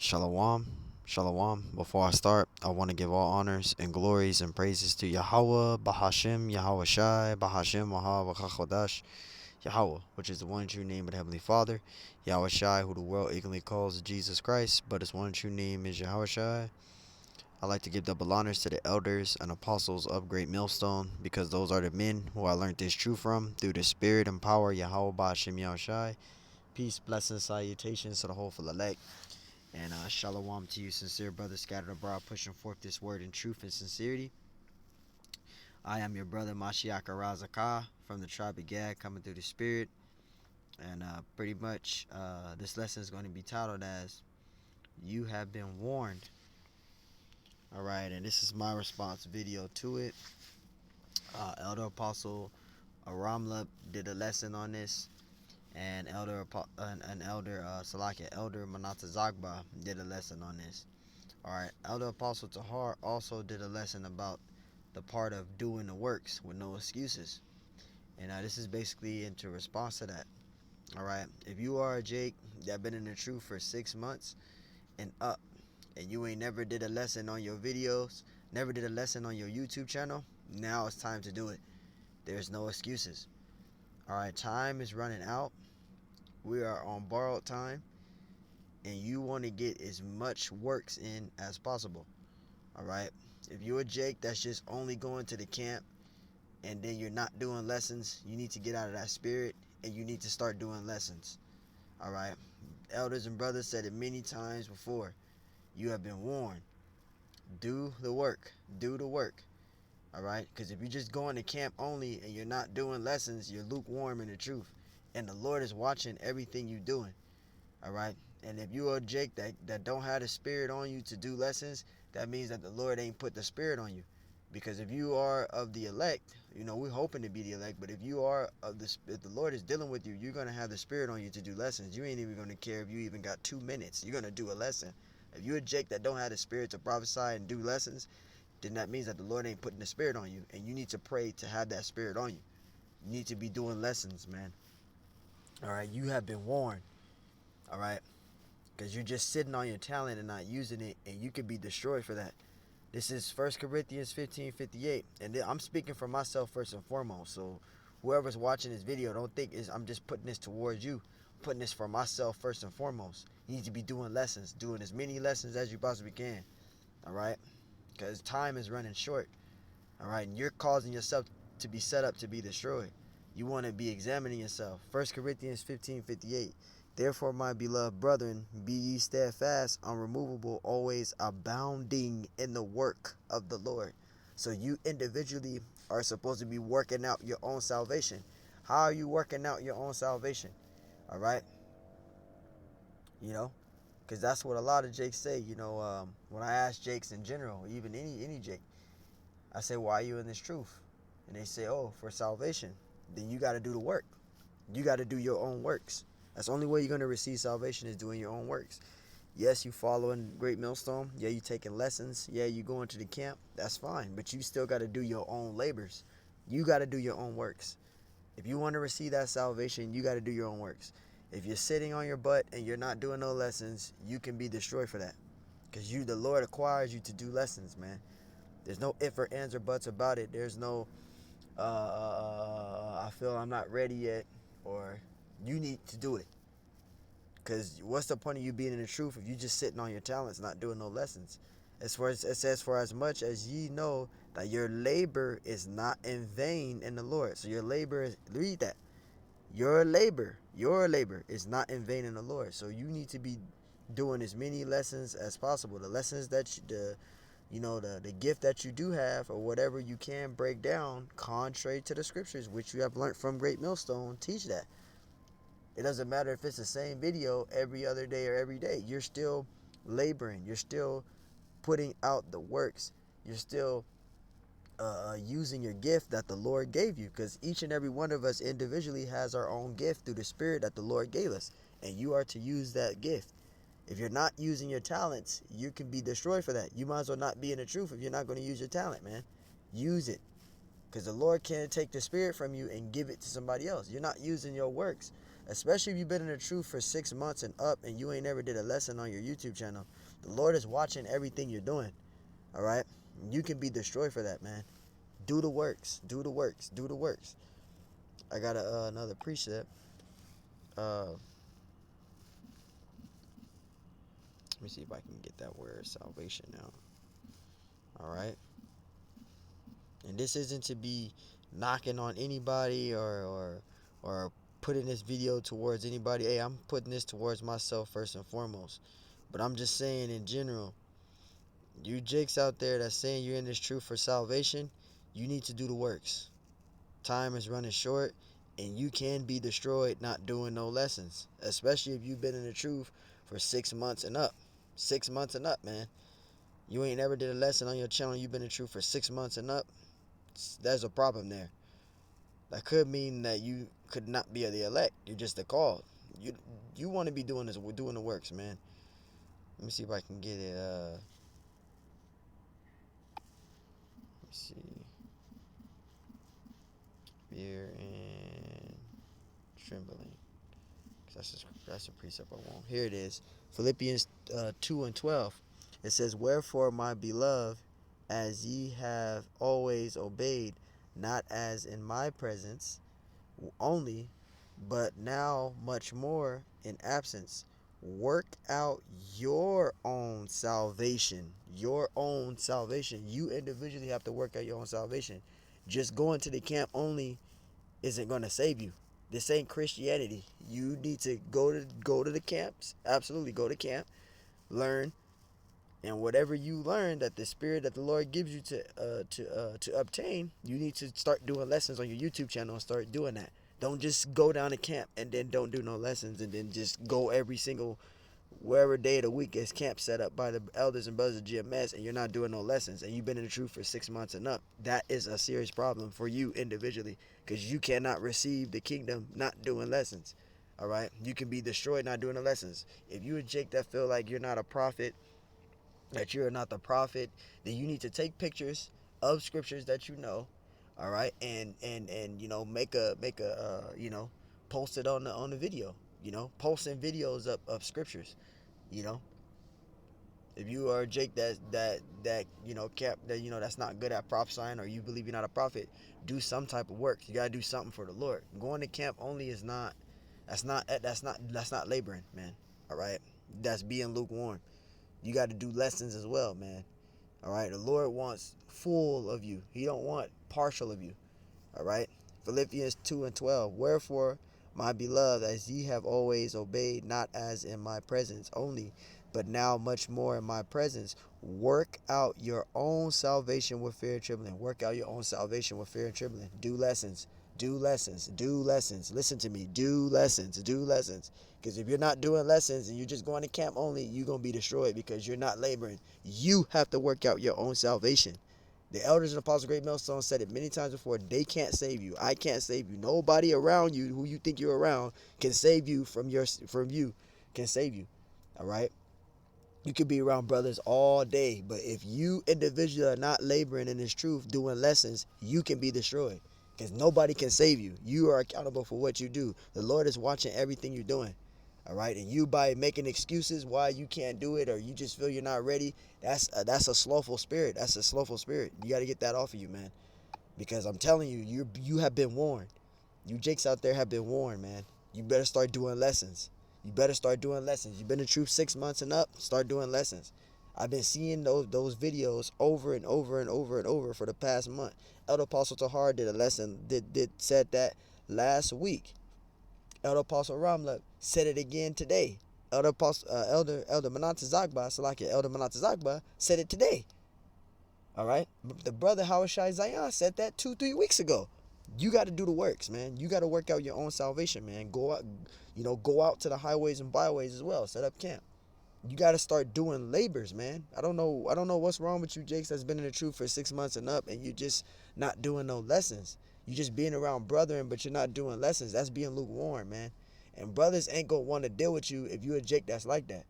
Shalom. Shalom. Before I start, I want to give all honors and glories and praises to Yahweh, Bahashim, Yahweh Shai, Bahashim, Wahawachachodash, Yahweh, which is the one true name of the Heavenly Father, Yahweh Shai, who the world ignorantly calls Jesus Christ, but his one true name is Yahweh Shai. I like to give double honors to the elders and apostles of Great Millstone, because those are the men who I learned this truth from through the spirit and power, Yahweh Bahashim, Yahweh Shai. Peace, blessings, salutations to the whole full elect. And shalom to you, sincere brothers scattered abroad, pushing forth this word in truth and sincerity. I am your brother Mashiach Arazakah from the tribe of Gad, coming through the spirit. And pretty much this lesson is going to be titled as You Have Been Warned. Alright, and this is my response video to it. Elder Apostle Aramla did a lesson on this. And Elder Salakia, Elder Manata Zagba did a lesson on this. Alright, Elder Apostle Tahar also did a lesson about the part of doing the works with no excuses. And this is basically into response to that. Alright, if you are a Jake that been in the truth for 6 months and up, and you ain't never did a lesson on your videos, never did a lesson on your YouTube channel, now it's time to do it. There's no excuses. Alright, time is running out. We are on borrowed time, and you want to get as much works in as possible. Alright, if you're a Jake that's just only going to the camp and then you're not doing lessons, you need to get out of that spirit and you need to start doing lessons. Alright, elders and brothers said it many times before. You have been warned. Do the work. Do the work. Alright, because if you're just going to camp only and you're not doing lessons, you're lukewarm in the truth. And the Lord is watching everything you're doing. Alright, and if you are a Jake that don't have the spirit on you to do lessons, that means that the Lord ain't put the spirit on you. Because if you are of the elect, we're hoping to be the elect, but if you are if the Lord is dealing with you, you're going to have the spirit on you to do lessons. You ain't even going to care if you even got 2 minutes. You're going to do a lesson. If you're a Jake that don't have the spirit to prophesy and do lessons, then that means that the Lord ain't putting the spirit on you, and you need to pray to have that spirit on you. You need to be doing lessons, man. Alright, you have been warned. Alright, because you're just sitting on your talent and not using it, and you could be destroyed for that. This is 1 Corinthians 15:58, and I'm speaking for myself first and foremost. So whoever's watching this video, don't think I'm just putting this towards you. I'm putting this for myself first and foremost. You need to be doing lessons, doing as many lessons as you possibly can. All right, because time is running short. All right, and you're causing yourself to be set up to be destroyed. You want to be examining yourself. 1 Corinthians 15:58. Therefore, my beloved brethren, be ye steadfast, unremovable, always abounding in the work of the Lord. So you individually are supposed to be working out your own salvation. How are you working out your own salvation? All right, because that's what a lot of Jakes say. When I ask Jakes in general, even any Jake, I say, why are you in this truth? And they say, oh, for salvation. Then you got to do the work. You got to do your own works. That's the only way you're going to receive salvation is doing your own works. Yes, you following Great Millstone. Yeah, you taking lessons. Yeah, you going to the camp. That's fine. But you still got to do your own labors. You got to do your own works. If you want to receive that salvation, you got to do your own works. If you're sitting on your butt and you're not doing no lessons, you can be destroyed for that. Because the Lord acquires you to do lessons, man. There's no if or ands or buts about it. There's no, I feel I'm not ready yet, or you need to do it. Because what's the point of you being in the truth if you just sitting on your talents, not doing no lessons? It says, for as much as ye know that your labor is not in vain in the Lord. So your labor is, read that. Your labor is not in vain in the Lord. So you need to be doing as many lessons as possible. The lessons that the gift that you do have, or whatever you can break down contrary to the scriptures, which you have learned from Great Millstone, teach that. It doesn't matter if it's the same video every other day or every day. You're still laboring. You're still putting out the works. You're still using your gift that the Lord gave you, because each and every one of us individually has our own gift through the spirit that the Lord gave us, and you are to use that gift. If you're not using your talents, you can be destroyed for that. You might as well not be in the truth if you're not going to use your talent, man. Use it, because the Lord can't take the spirit from you and give it to somebody else. You're not using your works. Especially if you've been in the truth for 6 months and up and you ain't never did a lesson on your YouTube channel. The Lord is watching everything you're doing. All right? You can be destroyed for that, man. Do the works. Do the works. Do the works. I got another precept. Let me see if I can get that word salvation now. All right? And this isn't to be knocking on anybody or putting this video towards anybody. Hey, I'm putting this towards myself first and foremost. But I'm just saying in general, you jakes out there that's saying you're in this truth for salvation, you need to do the works. Time is running short, and you can be destroyed not doing no lessons, especially if you've been in the truth for 6 months and up. 6 months and up, man. You ain't never did a lesson on your channel. You've been in the truth for 6 months and up. There's a problem there. That could mean that you could not be the elect. You're just the called. You want to be doing this. We're doing the works, man. Let me see if I can get it. Let me see. Fear and trembling. That's a precept I want. Here it is. Philippians 2:12. It says, "Wherefore, my beloved, as ye have always obeyed, not as in my presence only, but now much more in absence, work out your own salvation." Your own salvation. You individually have to work out your own salvation. Just going to the camp only isn't going to save you. This ain't Christianity. You need to go to the camps. Absolutely, go to camp, learn, and whatever you learn that the Spirit that the Lord gives you to obtain, you need to start doing lessons on your YouTube channel and start doing that. Don't just go down to camp and then don't do no lessons and then just go every single wherever day of the week is camp set up by the elders and brothers of GMS and you're not doing no lessons and you've been in the truth for 6 months and up. That is a serious problem for you individually, because you cannot receive the kingdom not doing lessons. All right, you can be destroyed not doing the lessons. If you a Jake that feel like you're not a prophet, that you're not the prophet, then you need to take pictures of scriptures that you know, all right, and make a post it on the video, posting videos of scriptures, you know. If you are Jake that's not good at prophesying, or you believe you're not a prophet, do some type of work. You gotta do something for the Lord. Going to camp only is not. That's not laboring, man. All right, that's being lukewarm. You got to do lessons as well, man. All right, the Lord wants full of you. He don't want partial of you. All right, Philippians 2:12. "Wherefore, my beloved, as ye have always obeyed, not as in my presence only, but now much more in my presence, work out your own salvation with fear and trembling." Work out your own salvation with fear and trembling. Do lessons. Do lessons. Do lessons. Listen to me. Do lessons. Do lessons. Because if you're not doing lessons and you're just going to camp only, you're going to be destroyed because you're not laboring. You have to work out your own salvation. The elders and apostles, great millstone, said it many times before. They can't save you. I can't save you. Nobody around you who you think you're around can save you from you. Can save you. All right. You could be around brothers all day, but if you individually are not laboring in this truth, doing lessons, you can be destroyed because nobody can save you. You are accountable for what you do. The Lord is watching everything you're doing. All right, and you by making excuses why you can't do it, or you just feel you're not ready, that's a slothful spirit. That's a slothful spirit. You got to get that off of you, man. Because I'm telling you, you have been warned. You jakes out there have been warned, man. You better start doing lessons. You better start doing lessons. You've been in truth 6 months and up. Start doing lessons. I've been seeing those videos over and over and over and over for the past month. Elder Apostle Tahar did a lesson. Said that last week. Elder Apostle Ramla said it again today. Elder Manata Zagba, Salakia, Elder Manata Zagba said it today. All right? The brother Howard Shai Zion said that 2-3 weeks ago. You got to do the works, man. You got to work out your own salvation, man. Go out to the highways and byways as well. Set up camp. You got to start doing labors, man. I don't know what's wrong with you, Jakes, that's been in the truth for 6 months and up, and you just not doing no lessons. You just being around brethren, but you're not doing lessons. That's being lukewarm, man. And brothers ain't gonna want to deal with you if you a Jake that's like that.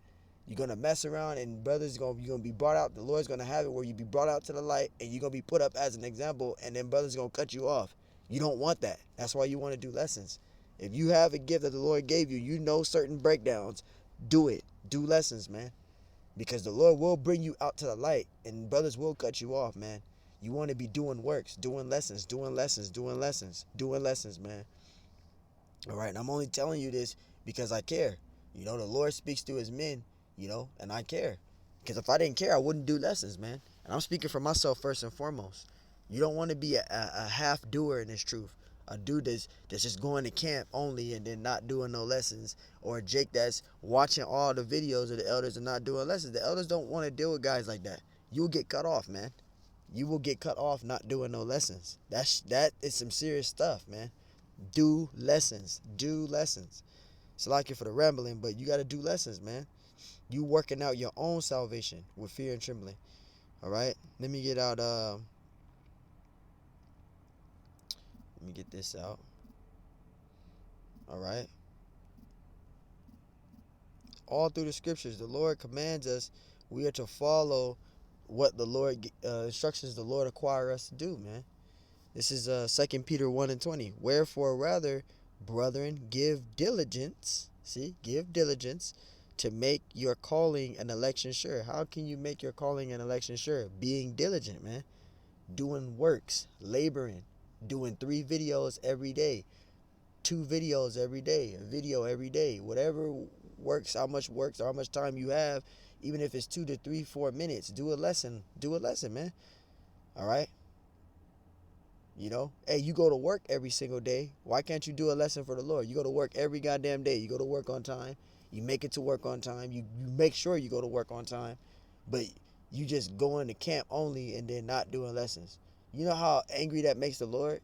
You're gonna mess around, and brothers you're gonna be brought out. The Lord's gonna have it where you be brought out to the light, and you're gonna be put up as an example, and then brothers gonna cut you off. You don't want that. That's why you want to do lessons. If you have a gift that the Lord gave you, you know certain breakdowns, do it. Do lessons, man. Because the Lord will bring you out to the light, and brothers will cut you off, man. You want to be doing works, doing lessons, doing lessons, doing lessons, doing lessons, man. All right, and I'm only telling you this because I care. You know, the Lord speaks to his men, you know, and I care. Because if I didn't care, I wouldn't do lessons, man. And I'm speaking for myself first and foremost. You don't want to be a half doer in this truth. A dude that's just going to camp only and then not doing no lessons. Or a Jake that's watching all the videos of the elders and not doing lessons. The elders don't want to deal with guys like that. You'll get cut off, man. You will get cut off not doing no lessons. That is some serious stuff, man. Do lessons. Do lessons. It's like it for the rambling, but you got to do lessons, man. You working out your own salvation with fear and trembling. All right. Let me get out. Let me get this out. All right. All through the scriptures, the Lord commands us. We are to follow what the Lord instructions the Lord require us to do, man. This is 2 Peter 1 and 20. Wherefore, rather, brethren, give diligence. See, give diligence to make your calling and election sure. How can you make your calling and election sure? Being diligent, man. Doing works, laboring, doing 3 videos every day, 2 videos every day, a video every day, whatever works, how much works or how much time you have, even if it's 2 to 3, 4 minutes, do a lesson, man. All right. You know, hey, you go to work every single day. Why can't you do a lesson for the Lord? You go to work every goddamn day. You go to work on time. You make it to work on time. You make sure you go to work on time. But you just going to camp only and then not doing lessons. You know how angry that makes the Lord?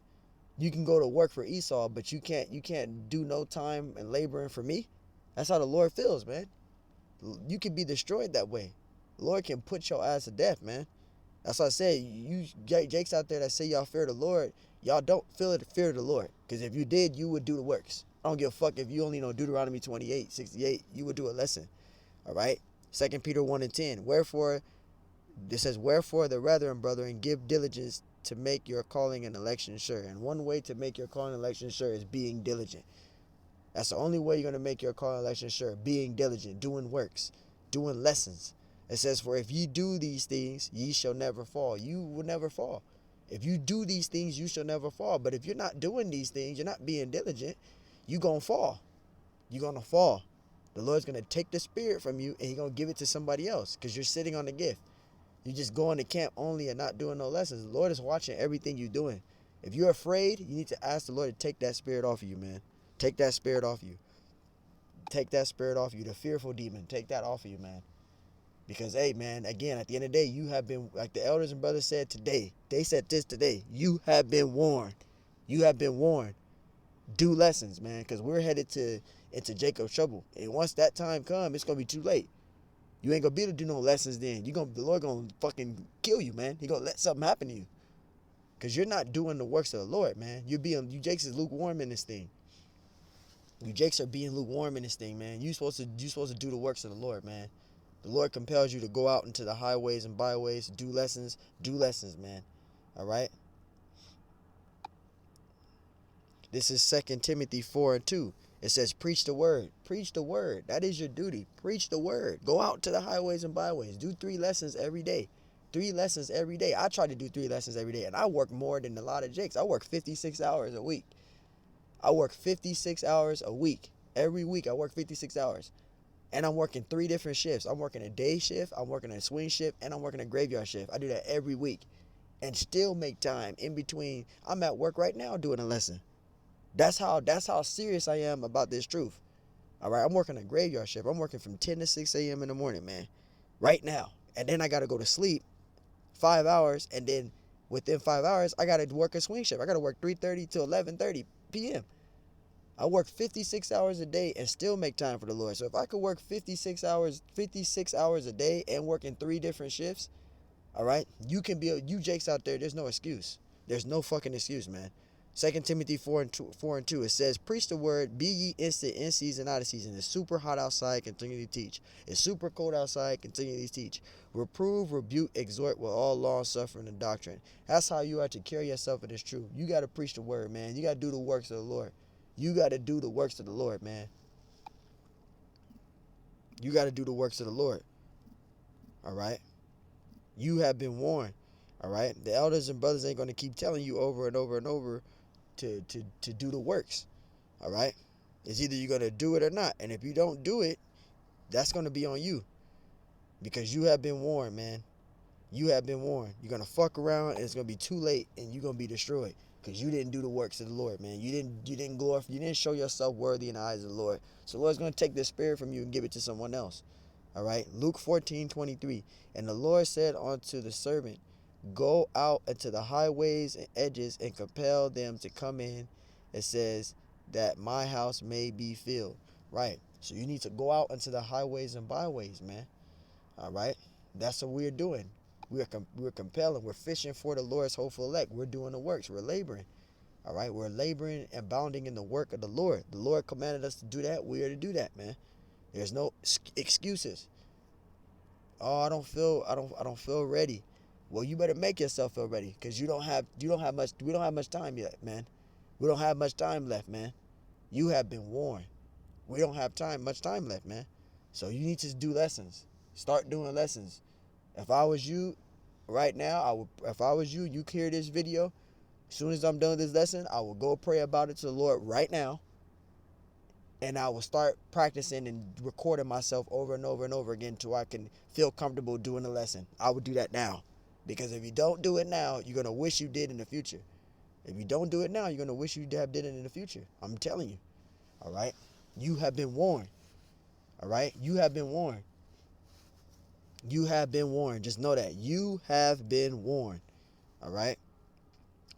You can go to work for Esau, but you can't do no time and laboring for me. That's how the Lord feels, man. You can be destroyed that way. The Lord can put your ass to death, man. That's why I say, you Jakes out there that say y'all fear the Lord, y'all don't feel the fear of the Lord. Because if you did, you would do the works. I don't give a fuck if you only know Deuteronomy 28:68. You would do a lesson. All right? 2 Peter 1 and 10. Wherefore, it says, wherefore the brethren, give diligence to make your calling and election sure. And one way to make your calling and election sure is being diligent. That's the only way you're going to make your calling and election sure. Being diligent, doing works, doing lessons. It says, for if ye do these things, ye shall never fall. You will never fall. If you do these things, you shall never fall. But if you're not doing these things, you're not being diligent, you're going to fall. You're going to fall. The Lord's going to take the spirit from you and he's going to give it to somebody else because you're sitting on the gift. You're just going to camp only and not doing no lessons. The Lord is watching everything you're doing. If you're afraid, you need to ask the Lord to take that spirit off of you, man. Take that spirit off you. Take that spirit off you. The fearful demon, take that off of you, man. Because, hey, man, again, at the end of the day, you have been, like the elders and brothers said today, they said this today, you have been warned. You have been warned. Do lessons, man, because we're headed into Jacob's trouble. And once that time comes, it's going to be too late. You ain't going to be able to do no lessons then. The Lord going to fucking kill you, man. He going to let something happen to you. Because you're not doing the works of the Lord, man. You Jakes is lukewarm in this thing. You Jakes are being lukewarm in this thing, man. You supposed to do the works of the Lord, man. The Lord compels you to go out into the highways and byways, do lessons, man. All right? This is 2 Timothy 4 and 2. It says, preach the word. Preach the word. That is your duty. Preach the word. Go out to the highways and byways. Do 3 lessons every day. 3 lessons every day. I try to do 3 lessons every day, and I work more than a lot of Jakes. I work 56 hours a week. I work 56 hours a week. Every week I work 56 hours. And I'm working 3 different shifts. I'm working a day shift, I'm working a swing shift, and I'm working a graveyard shift. I do that every week. And still make time in between. I'm at work right now doing a lesson. That's how serious I am about this truth. All right, I'm working a graveyard shift. I'm working from 10 to 6 a.m. in the morning, man. Right now. And then I got to go to sleep 5 hours. And then within 5 hours, I got to work a swing shift. I got to work 3:30 to 11:30 p.m. I work 56 hours a day and still make time for the Lord. So if I could work 56 hours a day and work in 3 different shifts, all right, you Jakes out there, there's no excuse. There's no fucking excuse, man. 2 Timothy 4 and 2, it says, preach the word, be ye instant in season, out of season. It's super hot outside, continue to teach. It's super cold outside, continue to teach. Reprove, rebuke, exhort with all long suffering and doctrine. That's how you are to carry yourself in this truth. You got to preach the word, man. You got to do the works of the Lord. You got to do the works of the Lord, man. You got to do the works of the Lord. All right? You have been warned. All right? The elders and brothers ain't going to keep telling you over and over and over to do the works. All right? It's either you're going to do it or not. And if you don't do it, that's going to be on you. Because you have been warned, man. You have been warned. You're going to fuck around and it's going to be too late and you're going to be destroyed. Because you didn't do the works of the Lord, man. You didn't glorify, you didn't show yourself worthy in the eyes of the Lord. So the Lord's going to take this spirit from you and give it to someone else. All right? Luke 14:23. And the Lord said unto the servant, go out into the highways and edges and compel them to come in. It says that my house may be filled. Right? So you need to go out into the highways and byways, man. All right? That's what we're doing. We're compelling. We're fishing for the Lord's hopeful elect. We're doing the works. We're laboring. All right? We're laboring and bounding in the work of the Lord. The Lord commanded us to do that. We are to do that, man. There's no excuses. Oh, I don't feel ready. Well, you better make yourself feel ready, because we don't have much time yet, man. We don't have much time left, man. You have been warned. We don't have much time left, man. So you need to do lessons. Start doing lessons. If I was you right now, if I was you, you hear this video, as soon as I'm done with this lesson, I will go pray about it to the Lord right now. And I will start practicing and recording myself over and over and over again until I can feel comfortable doing the lesson. I would do that now. Because if you don't do it now, you're going to wish you did in the future. If you don't do it now, you're going to wish you have did it in the future. I'm telling you. All right? You have been warned. All right? You have been warned. You have been warned. Just know that. You have been warned. All right?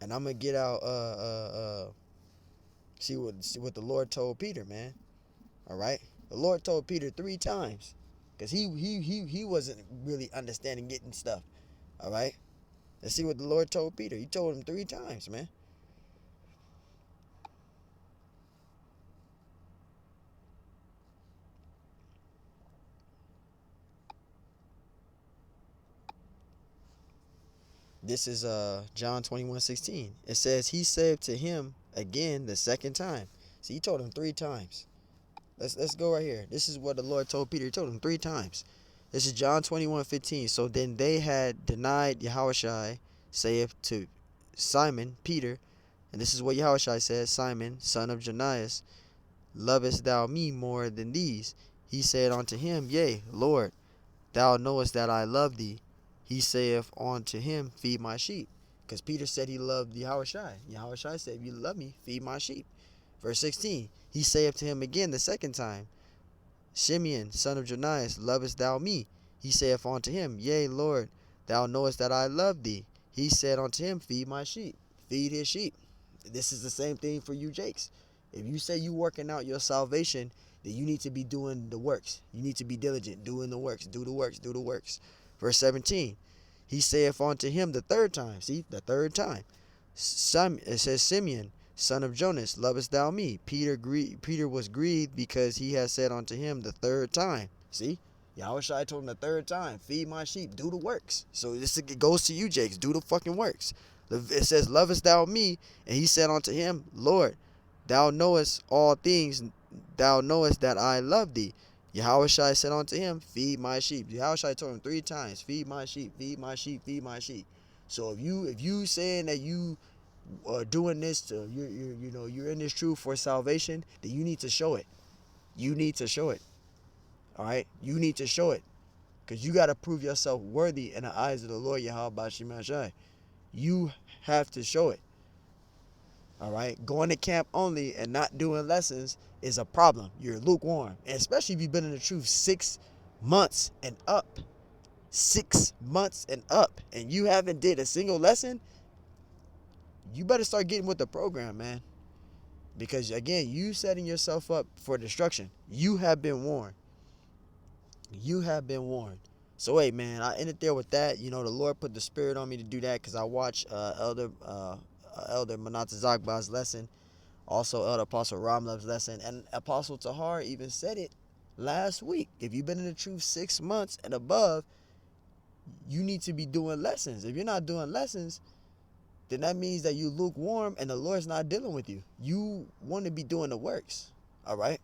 And I'm going to get out, see what the Lord told Peter, man. All right? The Lord told Peter 3 times. Because he wasn't really understanding getting stuff. All right? Let's see what the Lord told Peter. He told him 3 times, man. This is John 21:16. It says, he said to him again the second time. See, he told him 3 times. Let's go right here. This is what the Lord told Peter. He told him 3 times. This is John 21:15. So then they had denied Yahushua, saith to Simon Peter, and this is what Yahushua said, Simon, son of Jonias, lovest thou me more than these? He said unto him, yea, Lord, thou knowest that I love thee. He saith unto him, feed my sheep. Because Peter said he loved Yahushua. Yahushua said, if you love me, feed my sheep. Verse 16, he saith to him again the second time, Simeon, son of Jonias, lovest thou me? He saith unto him, yea, Lord, thou knowest that I love thee. He said unto him, feed my sheep. Feed his sheep. This is the same thing for you, Jakes. If you say you working out your salvation, then you need to be doing the works. You need to be diligent, doing the works. Do the works, do the works. Verse 17, he saith unto him the third time. See, the third time. It says, Simeon, son of Jonas, lovest thou me? Peter was grieved because he had said unto him the third time. See, Yahushua told him the third time, feed my sheep, do the works. So it goes to you, Jakes, do the fucking works. It says, lovest thou me? And he said unto him, Lord, thou knowest all things, thou knowest that I love thee. Yahushua said unto him, feed my sheep. Yahushua told him 3 times, feed my sheep, feed my sheep, feed my sheep. So if you saying that you are doing this to you're in this truth for salvation, then you need to show it. You need to show it. All right, you need to show it, because you got to prove yourself worthy in the eyes of the Lord Yahweh Shemashai. You have to show it. All right, going to camp only and not doing lessons is a problem. You're lukewarm, and especially if you've been in the truth 6 months and up. 6 months and up, and you haven't did a single lesson. You better start getting with the program, man. Because again, you setting yourself up for destruction. You have been warned. You have been warned. So hey, man, I ended there with that. The Lord put the spirit on me to do that because I watched Elder Manata Zagba's lesson, also Elder Apostle Ramlev's lesson, and Apostle Tahar even said it last week. If you've been in the truth 6 months and above, you need to be doing lessons. If you're not doing lessons, then that means that you lukewarm and the Lord's not dealing with you. You want to be doing the works. All right?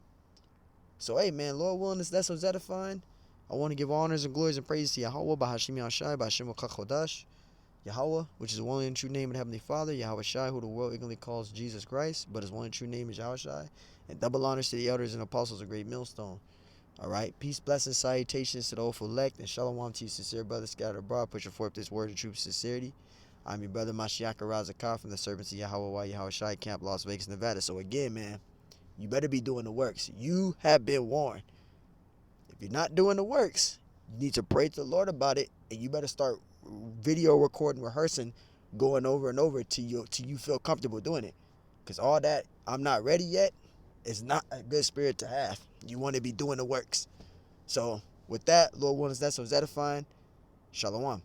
So, hey, man, Lord willing, that's what's edifying. I want to give honors and glories and praises to Yahweh, Bahashim Yahshai, Bahashim Chodash, Yahweh, which is the one and true name of the Heavenly Father, Yahweh Shai, who the world ignorantly calls Jesus Christ, but his one and true name is Yahweh Shai. And double honors to the elders and apostles of Great Millstone. All right, peace, blessings, salutations to the hopeful elect, and shalom to you, sincere brothers scattered abroad, pushing forth this word of truth sincerity. I'm your brother Mashiach Razakah from the servants of Yahweh Yahweh Shai Camp, Las Vegas, Nevada. So again, man, you better be doing the works. You have been warned. If you're not doing the works, you need to pray to the Lord about it, and you better start video recording, rehearsing, going over and over till you feel comfortable doing it. Because all that, I'm not ready yet, is not a good spirit to have. You want to be doing the works. So with that, Lord willing, that's what's edifying. Shalom.